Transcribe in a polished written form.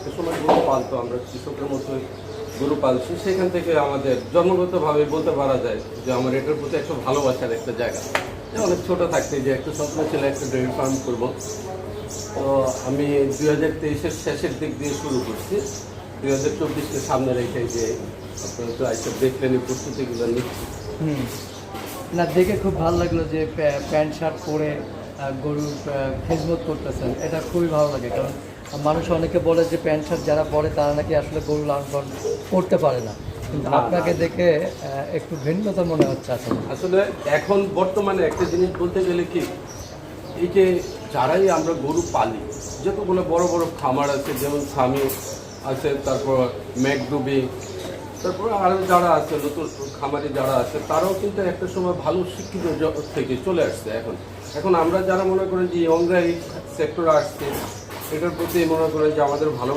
একটা সময় গরু পালতো, আমরা কৃষকের মতো গরু পালছি, সেখান থেকে আমাদের জন্মগতভাবে বলতে পারা যায় যে আমার এটার প্রতি একটা ভালোবাসার একটা জায়গা। অনেক ছোটো থাকতে যে একটা স্বপ্ন ছিল একটা ডেয়ারি ফার্ম করবো। তো আমি 2023-এর শেষের দিক দিয়ে শুরু করছি, 2024-কে সামনে রেখে যে আপনারা তো আজকে দেখলেন এই প্রস্তুতিগুলো নিচ্ছি। না, দেখে খুব ভালো লাগলো যে প্যান্ট শার্ট পরে গরুর খেজমত করতেছেন, এটা খুবই ভালো লাগে। কারণ মানুষ অনেকে বলে যে প্যান্ট শার্ট যারা পরে তারা নাকি আসলে গরু লালন পালন করতে পারে না, কিন্তু আপনাকে দেখে একটু ভিন্নতা মনে হচ্ছে। আসলে এখন বর্তমানে একটা জিনিস বলতে গেলে কি, এই যে যারাই আমরা গরু পালি, যতগুলো বড় বড় খামার আছে, যেমন স্বামী আছে, তারপর ম্যাকডুবি, তারপর আরও যারা আছে নতুন খামারি যারা আছে, তারাও কিন্তু একটা সময় ভালো শিক্ষিত জগৎ থেকে চলে আসছে। এখন আমরা যারা মনে করেন যে ইয়ংরা এই সেক্টরে আসছে, এটার প্রতি মনে করেন যে আমাদের ভালো